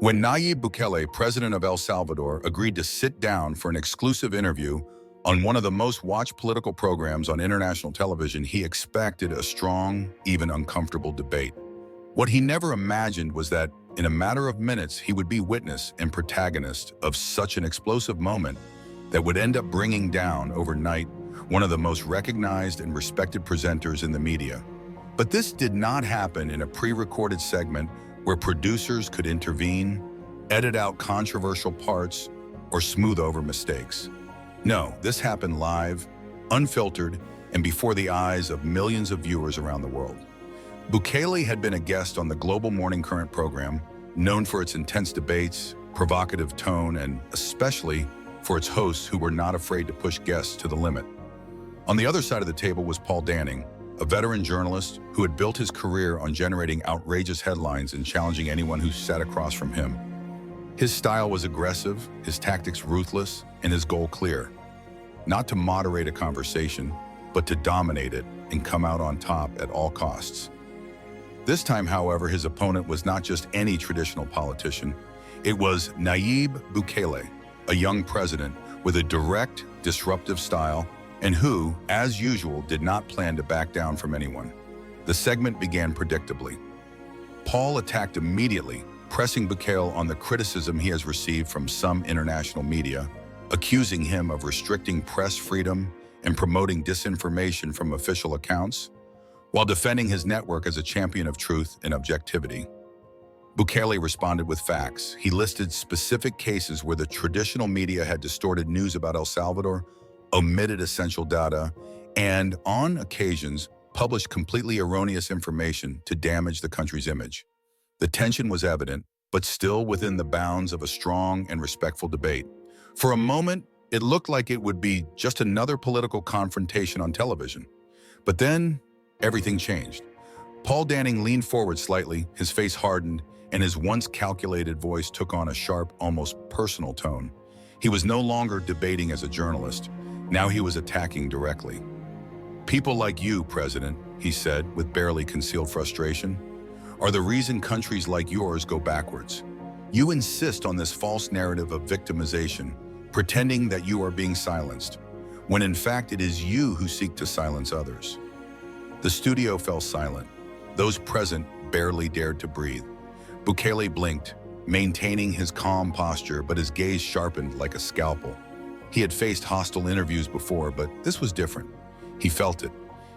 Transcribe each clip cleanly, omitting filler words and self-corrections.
When Nayib Bukele, president of El Salvador, agreed to sit down for an exclusive interview on one of the most watched political programs on international television, he expected a strong, even uncomfortable debate. What he never imagined was that, in a matter of minutes, he would be witness and protagonist of such an explosive moment that would end up bringing down, overnight, one of the most recognized and respected presenters in the media. But this did not happen in a pre-recorded segment where producers could intervene, edit out controversial parts, or smooth over mistakes. No, this happened live, unfiltered, and before the eyes of millions of viewers around the world. Bukele had been a guest on the Global Morning Current program, known for its intense debates, provocative tone, and especially for its hosts who were not afraid to push guests to the limit. On the other side of the table was Paul Danning, a veteran journalist who had built his career on generating outrageous headlines and challenging anyone who sat across from him. His style was aggressive, his tactics ruthless, and his goal clear: not to moderate a conversation, but to dominate it and come out on top at all costs. This time, however, his opponent was not just any traditional politician. It was Nayib Bukele, a young president with a direct, disruptive style, and who, as usual, did not plan to back down from anyone. The segment began predictably. Paul attacked immediately, pressing Bukele on the criticism he has received from some international media, accusing him of restricting press freedom and promoting disinformation from official accounts, while defending his network as a champion of truth and objectivity. Bukele responded with facts. He listed specific cases where the traditional media had distorted news about El Salvador, omitted essential data, and, on occasions, published completely erroneous information to damage the country's image. The tension was evident, but still within the bounds of a strong and respectful debate. For a moment, it looked like it would be just another political confrontation on television. But then, everything changed. Paul Danning leaned forward slightly, his face hardened, and his once calculated voice took on a sharp, almost personal tone. He was no longer debating as a journalist. Now he was attacking directly. "People like you, President," he said with barely concealed frustration, "are the reason countries like yours go backwards. You insist on this false narrative of victimization, pretending that you are being silenced, when in fact it is you who seek to silence others." The studio fell silent. Those present barely dared to breathe. Bukele blinked, maintaining his calm posture, but his gaze sharpened like a scalpel. He had faced hostile interviews before, but this was different. He felt it.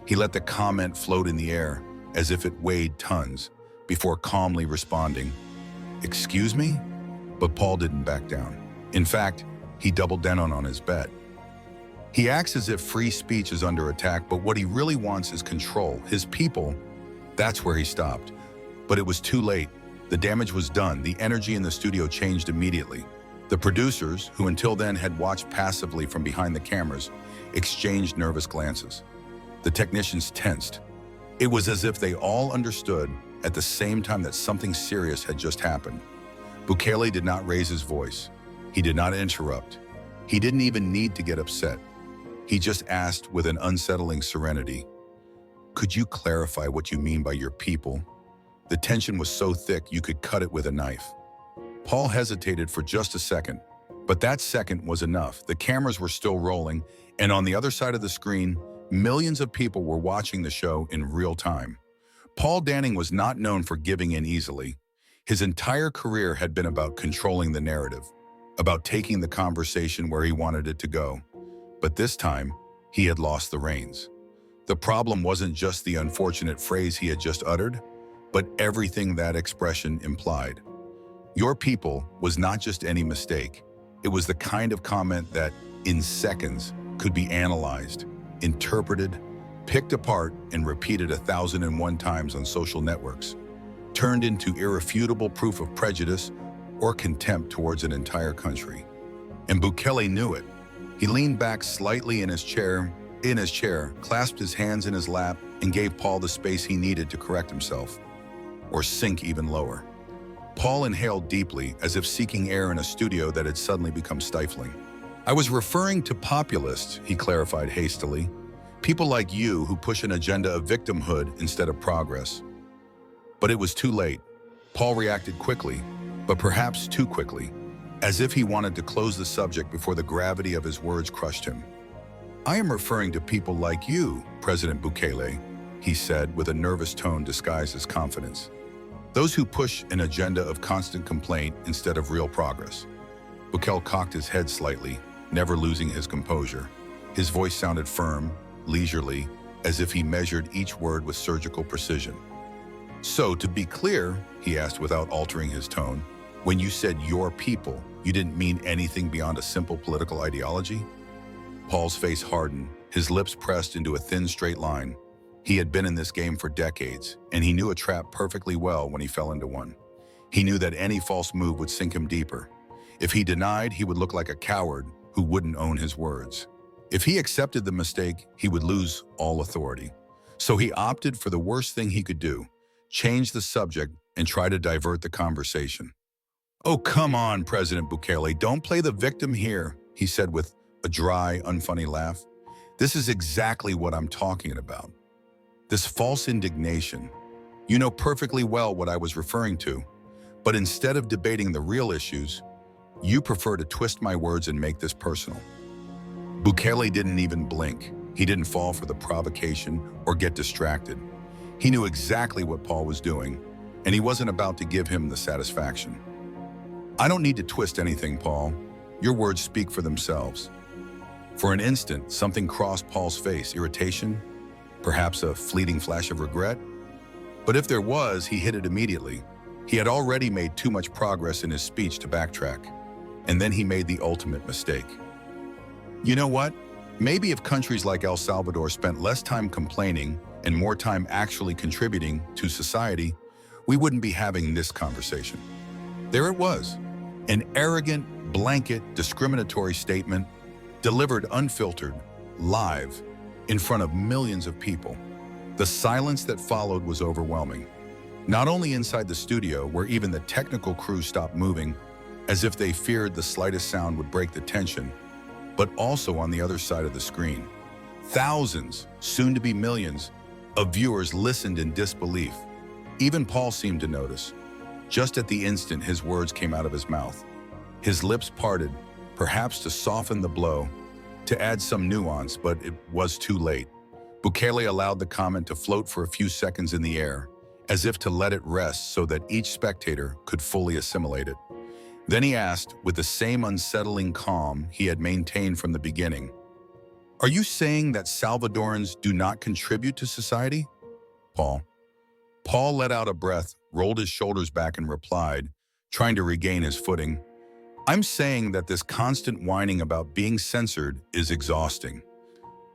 He let the comment float in the air, as if it weighed tons, before calmly responding, "Excuse me?" But Paul didn't back down. In fact, he doubled down on his bet. He acts as if free speech is under attack, but what he really wants is control. His people, that's where he stopped. But it was too late. The damage was done. The energy in the studio changed immediately. The producers, who until then had watched passively from behind the cameras, exchanged nervous glances. The technicians tensed. It was as if they all understood at the same time that something serious had just happened. Bukele did not raise his voice. He did not interrupt. He didn't even need to get upset. He just asked with an unsettling serenity, "Could you clarify what you mean by your people?" The tension was so thick you could cut it with a knife. Paul hesitated for just a second, but that second was enough. The cameras were still rolling, and on the other side of the screen, millions of people were watching the show in real time. Paul Danning was not known for giving in easily. His entire career had been about controlling the narrative, about taking the conversation where he wanted it to go. But this time, he had lost the reins. The problem wasn't just the unfortunate phrase he had just uttered, but everything that expression implied. "Your people" was not just any mistake. It was the kind of comment that, in seconds, could be analyzed, interpreted, picked apart, and repeated 1,001 times on social networks, turned into irrefutable proof of prejudice or contempt towards an entire country. And Bukele knew it. He leaned back slightly in his chair, clasped his hands in his lap, and gave Paul the space he needed to correct himself, or sink even lower. Paul inhaled deeply, as if seeking air in a studio that had suddenly become stifling. "I was referring to populists," he clarified hastily. "People like you who push an agenda of victimhood instead of progress." But it was too late. Paul reacted quickly. but perhaps too quickly, as if he wanted to close the subject before the gravity of his words crushed him. "I am referring to people like you, President Bukele," he said with a nervous tone disguised as confidence. "Those who push an agenda of constant complaint instead of real progress." Bukele cocked his head slightly, never losing his composure. His voice sounded firm, leisurely, as if he measured each word with surgical precision. "So, to be clear," he asked without altering his tone, "when you said your people, you didn't mean anything beyond a simple political ideology?" Paul's face hardened, his lips pressed into a thin straight line. He had been in this game for decades, and he knew a trap perfectly well when he fell into one. He knew that any false move would sink him deeper. If he denied, he would look like a coward who wouldn't own his words. If he accepted the mistake, he would lose all authority. So he opted for the worst thing he could do: change the subject and try to divert the conversation. "Oh, come on, President Bukele, don't play the victim here," he said with a dry, unfunny laugh. "This is exactly what I'm talking about. This false indignation. You know perfectly well what I was referring to, but instead of debating the real issues, you prefer to twist my words and make this personal." Bukele didn't even blink. He didn't fall for the provocation or get distracted. He knew exactly what Paul was doing, and he wasn't about to give him the satisfaction. "I don't need to twist anything, Paul. Your words speak for themselves." For an instant, something crossed Paul's face: irritation, perhaps a fleeting flash of regret. But if there was, he hid it immediately. He had already made too much progress in his speech to backtrack. And then he made the ultimate mistake. "You know what? Maybe if countries like El Salvador spent less time complaining and more time actually contributing to society, we wouldn't be having this conversation." There it was, an arrogant, blanket, discriminatory statement, delivered unfiltered, live, in front of millions of people. The silence that followed was overwhelming. Not only inside the studio, where even the technical crew stopped moving, as if they feared the slightest sound would break the tension, but also on the other side of the screen. Thousands, soon to be millions, of viewers listened in disbelief. Even Paul seemed to notice. Just at the instant his words came out of his mouth, his lips parted, perhaps to soften the blow, to add some nuance, but it was too late. Bukele allowed the comment to float for a few seconds in the air, as if to let it rest so that each spectator could fully assimilate it. Then he asked, with the same unsettling calm he had maintained from the beginning, "Are you saying that Salvadorans do not contribute to society?" Paul let out a breath, rolled his shoulders back and replied, trying to regain his footing, "I'm saying that this constant whining about being censored is exhausting."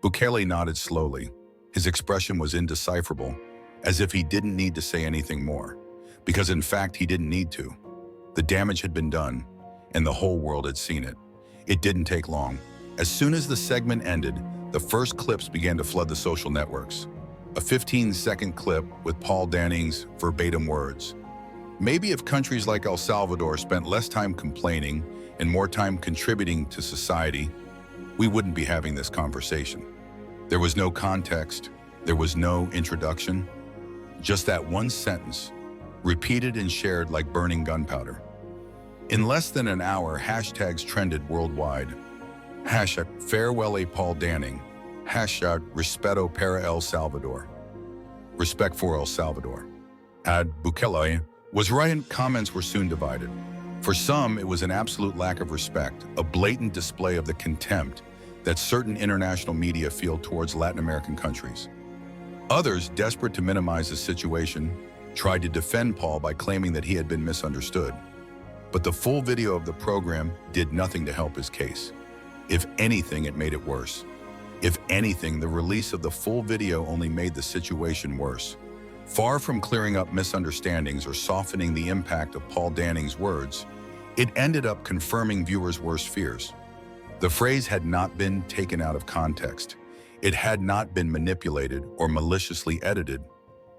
Bukele nodded slowly. His expression was indecipherable, as if he didn't need to say anything more, because in fact he didn't need to. The damage had been done, and the whole world had seen it. It didn't take long. As soon as the segment ended, the first clips began to flood the social networks. A 15-second clip with Paul Danning's verbatim words. "Maybe if countries like El Salvador spent less time complaining and more time contributing to society, we wouldn't be having this conversation." There was no context. There was no introduction. Just that one sentence, repeated and shared like burning gunpowder. In less than an hour, hashtags trended worldwide. Hashtag farewell a Paul Danning. Hashtag respeto para El Salvador. Respect for El Salvador. Ad Bukele was right, and comments were soon divided. For some, it was an absolute lack of respect, a blatant display of the contempt that certain international media feel towards Latin American countries. Others, desperate to minimize the situation, tried to defend Paul by claiming that he had been misunderstood. But the full video of the program did nothing to help his case. If anything, it made it worse. If anything, the release of the full video only made the situation worse. Far from clearing up misunderstandings or softening the impact of Paul Danning's words, it ended up confirming viewers' worst fears. The phrase had not been taken out of context. It had not been manipulated or maliciously edited.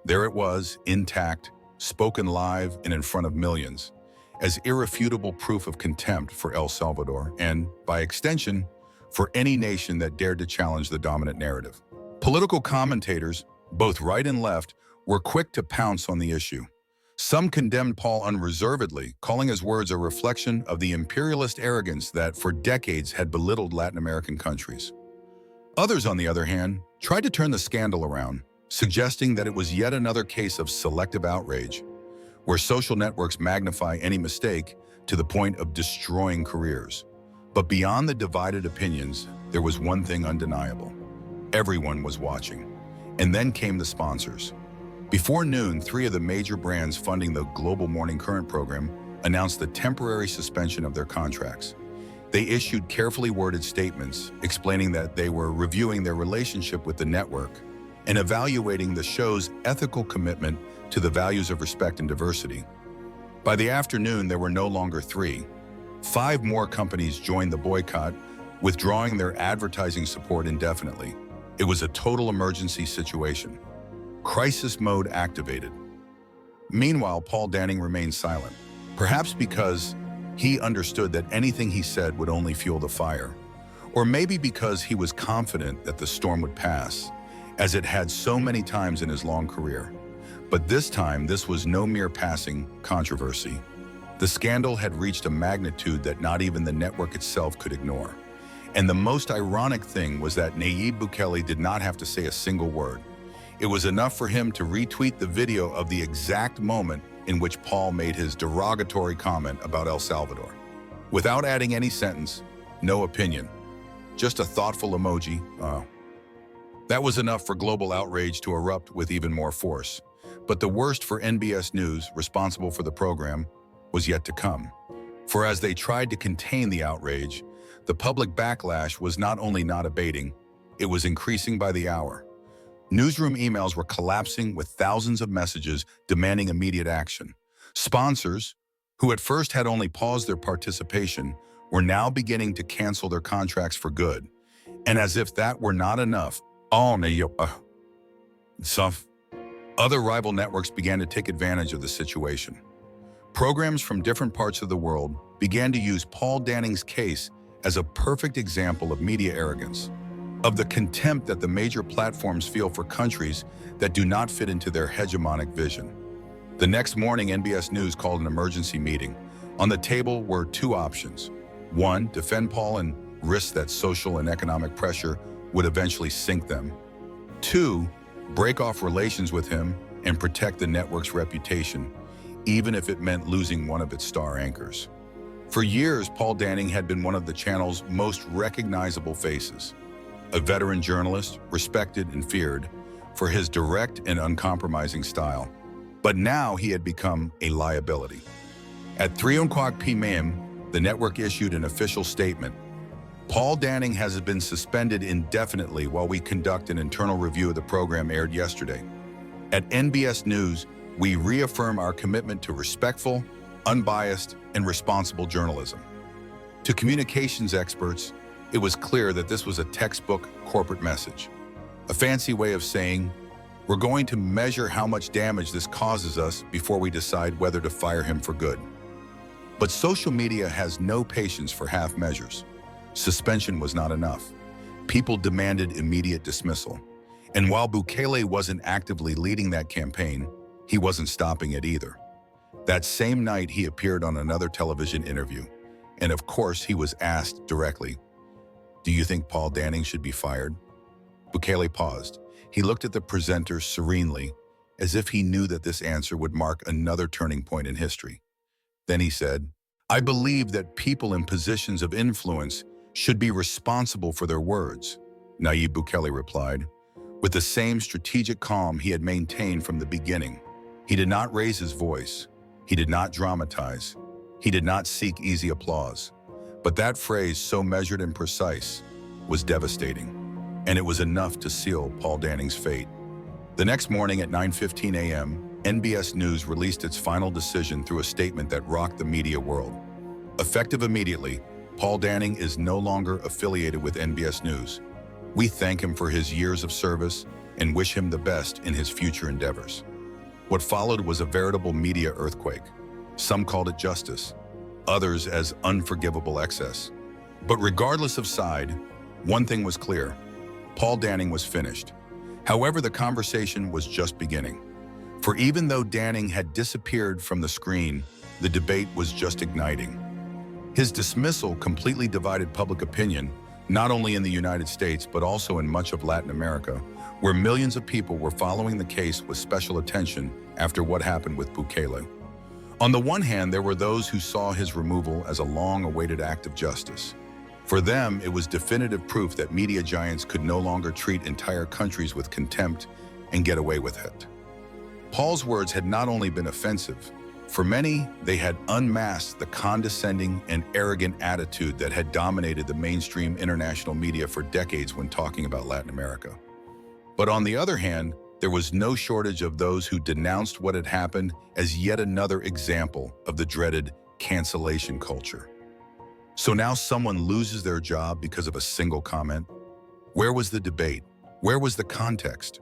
There it was, intact, spoken live and in front of millions, as irrefutable proof of contempt for El Salvador and, by extension, for any nation that dared to challenge the dominant narrative. Political commentators, both right and left, were quick to pounce on the issue. Some condemned Paul unreservedly, calling his words a reflection of the imperialist arrogance that for decades had belittled Latin American countries. Others, on the other hand, tried to turn the scandal around, suggesting that it was yet another case of selective outrage, where social networks magnify any mistake to the point of destroying careers. But beyond the divided opinions, there was one thing undeniable. Everyone was watching. And then came the sponsors. Before noon, 3 of the major brands funding the Global Morning Current program announced the temporary suspension of their contracts. They issued carefully worded statements explaining that they were reviewing their relationship with the network and evaluating the show's ethical commitment to the values of respect and diversity. By the afternoon, there were no longer 3. 5 more companies joined the boycott, withdrawing their advertising support indefinitely. It was a total emergency situation. Crisis mode activated. Meanwhile, Paul Danning remained silent, perhaps because he understood that anything he said would only fuel the fire, or maybe because he was confident that the storm would pass, as it had so many times in his long career. But this time, this was no mere passing controversy. The scandal had reached a magnitude that not even the network itself could ignore. And the most ironic thing was that Nayib Bukele did not have to say a single word. It was enough for him to retweet the video of the exact moment in which Paul made his derogatory comment about El Salvador. Without adding any sentence, no opinion, just a thoughtful emoji. That was enough for global outrage to erupt with even more force. But the worst for NBS News, responsible for the program, was yet to come. For as they tried to contain the outrage, the public backlash was not only not abating, it was increasing by the hour. Newsroom emails were collapsing with thousands of messages demanding immediate action. Sponsors, who at first had only paused their participation, were now beginning to cancel their contracts for good. And as if that were not enough, other rival networks began to take advantage of the situation. Programs from different parts of the world began to use Paul Danning's case as a perfect example of media arrogance, of the contempt that the major platforms feel for countries that do not fit into their hegemonic vision. The next morning, NBS News called an emergency meeting. On the table were 2 options. 1, defend Paul and risk that social and economic pressure would eventually sink them. 2, break off relations with him and protect the network's reputation, even if it meant losing one of its star anchors. For years, Paul Danning had been one of the channel's most recognizable faces. A veteran journalist, respected and feared for his direct and uncompromising style. But now he had become a liability. At 3:00 p.m., the network issued an official statement. Paul Danning has been suspended indefinitely while we conduct an internal review of the program aired yesterday. At NBS News, we reaffirm our commitment to respectful, unbiased, and responsible journalism. To communications experts, it was clear that this was a textbook corporate message, a fancy way of saying, we're going to measure how much damage this causes us before we decide whether to fire him for good. But social media has no patience for half measures. Suspension was not enough. People demanded immediate dismissal. And while Bukele wasn't actively leading that campaign, he wasn't stopping it either. That same night, he appeared on another television interview. And of course, he was asked directly, do you think Paul Danning should be fired? Bukele paused. He looked at the presenter serenely, as if he knew that this answer would mark another turning point in history. Then he said, I believe that people in positions of influence should be responsible for their words, Nayib Bukele replied, with the same strategic calm he had maintained from the beginning. He did not raise his voice. He did not dramatize. He did not seek easy applause. But that phrase, so measured and precise, was devastating. And it was enough to seal Paul Danning's fate. The next morning at 9:15 a.m., NBS News released its final decision through a statement that rocked the media world. Effective immediately, Paul Danning is no longer affiliated with NBS News. We thank him for his years of service and wish him the best in his future endeavors. What followed was a veritable media earthquake. Some called it justice, others as unforgivable excess. But regardless of side, one thing was clear. Paul Danning was finished. However, the conversation was just beginning. For even though Danning had disappeared from the screen, the debate was just igniting. His dismissal completely divided public opinion, not only in the United States, but also in much of Latin America, where millions of people were following the case with special attention after what happened with Bukele. On the one hand, there were those who saw his removal as a long-awaited act of justice. For them, it was definitive proof that media giants could no longer treat entire countries with contempt and get away with it. Paul's words had not only been offensive, for many, they had unmasked the condescending and arrogant attitude that had dominated the mainstream international media for decades when talking about Latin America. But on the other hand, there was no shortage of those who denounced what had happened as yet another example of the dreaded cancellation culture. So now someone loses their job because of a single comment? Where was the debate? Where was the context?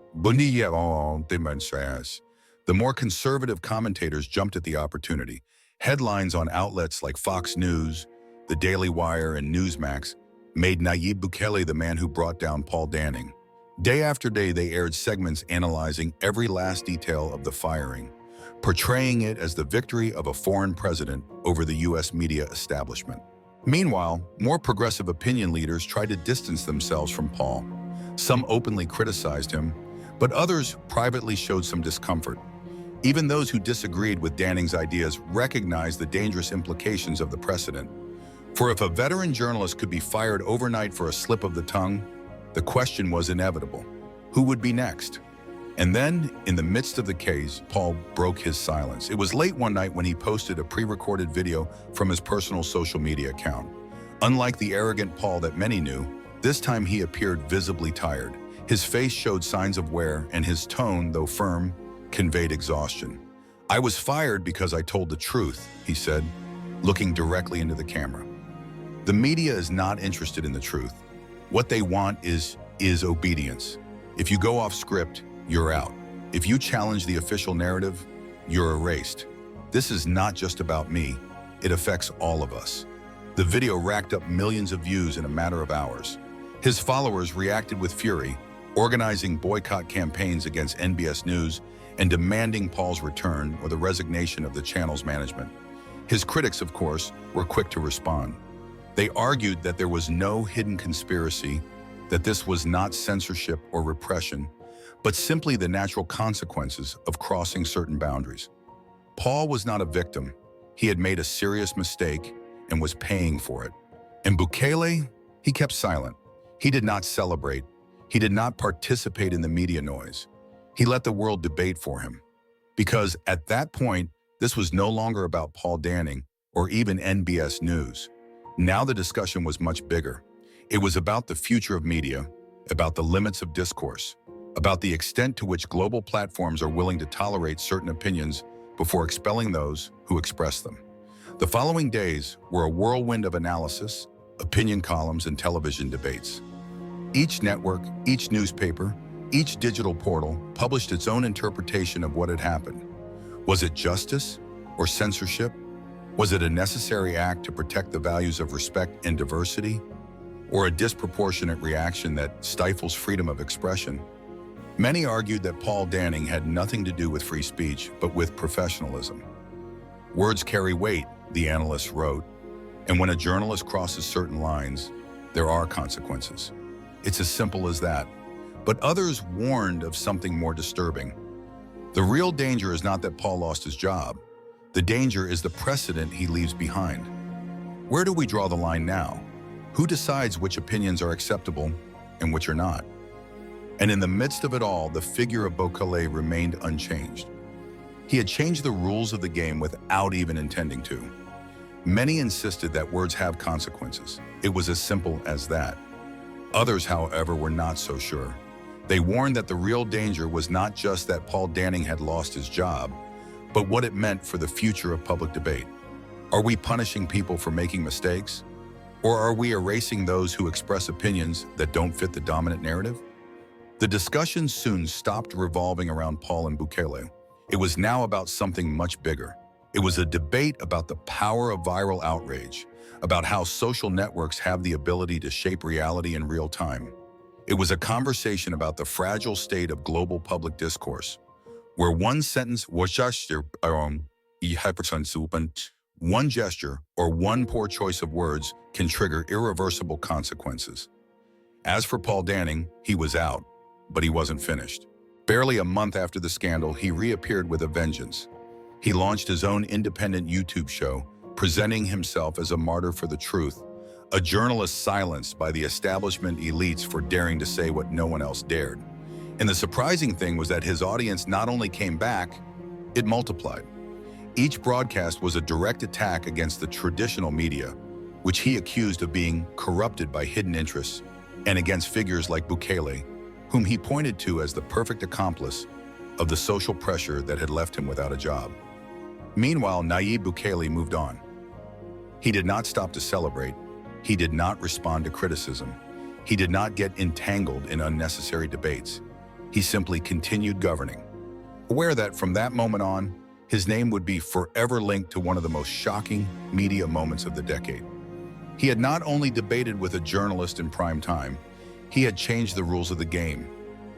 The more conservative commentators jumped at the opportunity. Headlines on outlets like Fox News, The Daily Wire, and Newsmax made Nayib Bukele the man who brought down Paul Danning. Day after day, they aired segments analyzing every last detail of the firing, portraying it as the victory of a foreign president over the U.S. media establishment. Meanwhile, more progressive opinion leaders tried to distance themselves from Paul. Some openly criticized him, but others privately showed some discomfort. Even those who disagreed with Danning's ideas recognized the dangerous implications of the precedent. For if a veteran journalist could be fired overnight for a slip of the tongue, the question was inevitable: who would be next? And then, in the midst of the case, Paul broke his silence. It was late one night when he posted a pre-recorded video from his personal social media account. Unlike the arrogant Paul that many knew, this time he appeared visibly tired. His face showed signs of wear, and his tone, though firm, conveyed exhaustion. "I was fired because I told the truth," he said, looking directly into the camera. The media is not interested in the truth. What they want is obedience. If you go off script, you're out. If you challenge the official narrative, you're erased. This is not just about me. It affects all of us. The video racked up millions of views in a matter of hours. His followers reacted with fury, organizing boycott campaigns against NBS News and demanding Paul's return or the resignation of the channel's management. His critics, of course, were quick to respond. They argued that there was no hidden conspiracy, that this was not censorship or repression, but simply the natural consequences of crossing certain boundaries. Paul was not a victim. He had made a serious mistake and was paying for it. And Bukele, he kept silent. He did not celebrate. He did not participate in the media noise. He let the world debate for him. Because at that point, this was no longer about Paul Danning or even NBS News. Now the discussion was much bigger. It was about the future of media, about the limits of discourse, about the extent to which global platforms are willing to tolerate certain opinions before expelling those who express them. The following days were a whirlwind of analysis, opinion columns, and television debates. Each network, each newspaper, each digital portal published its own interpretation of what had happened. Was it justice or censorship? Was it a necessary act to protect the values of respect and diversity? Or a disproportionate reaction that stifles freedom of expression? Many argued that Paul Danning had nothing to do with free speech, but with professionalism. Words carry weight, the analysts wrote, and when a journalist crosses certain lines, there are consequences. It's as simple as that. But others warned of something more disturbing. The real danger is not that Paul lost his job. The danger is the precedent he leaves behind. Where do we draw the line now? Who decides which opinions are acceptable and which are not? And in the midst of it all, the figure of Bukele remained unchanged. He had changed the rules of the game without even intending to. Many insisted that words have consequences. It was as simple as that. Others, however, were not so sure. They warned that the real danger was not just that Paul Danning had lost his job, but what it meant for the future of public debate. Are we punishing people for making mistakes? Or are we erasing those who express opinions that don't fit the dominant narrative? The discussion soon stopped revolving around Paul and Bukele. It was now about something much bigger. It was a debate about the power of viral outrage, about how social networks have the ability to shape reality in real time. It was a conversation about the fragile state of global public discourse, where one sentence, one gesture or one poor choice of words can trigger irreversible consequences. As for Paul Danning, he was out, but he wasn't finished. Barely a month after the scandal, he reappeared with a vengeance. He launched his own independent YouTube show, presenting himself as a martyr for the truth, a journalist silenced by the establishment elites for daring to say what no one else dared. And the surprising thing was that his audience not only came back, it multiplied. Each broadcast was a direct attack against the traditional media, which he accused of being corrupted by hidden interests, and against figures like Bukele, whom he pointed to as the perfect accomplice of the social pressure that had left him without a job. Meanwhile, Nayib Bukele moved on. He did not stop to celebrate. He did not respond to criticism. He did not get entangled in unnecessary debates. He simply continued governing, aware that from that moment on, his name would be forever linked to one of the most shocking media moments of the decade. He had not only debated with a journalist in prime time, he had changed the rules of the game.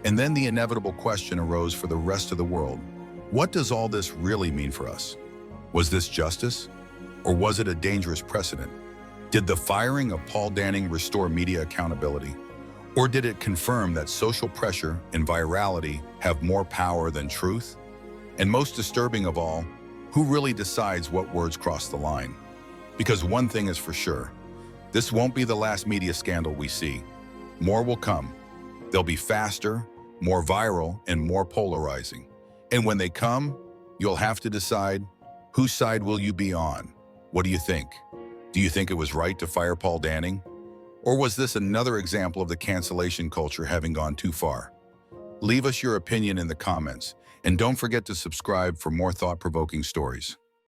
And then the inevitable question arose for the rest of the world. What does all this really mean for us? Was this justice? Or was it a dangerous precedent? Did the firing of Paul Danning restore media accountability? Or did it confirm that social pressure and virality have more power than truth? And most disturbing of all, who really decides what words cross the line? Because one thing is for sure, this won't be the last media scandal we see. More will come. They'll be faster, more viral, and more polarizing. And when they come, you'll have to decide, whose side will you be on? What do you think? Do you think it was right to fire Paul Danning? Or was this another example of the cancellation culture having gone too far? Leave us your opinion in the comments, and don't forget to subscribe for more thought-provoking stories.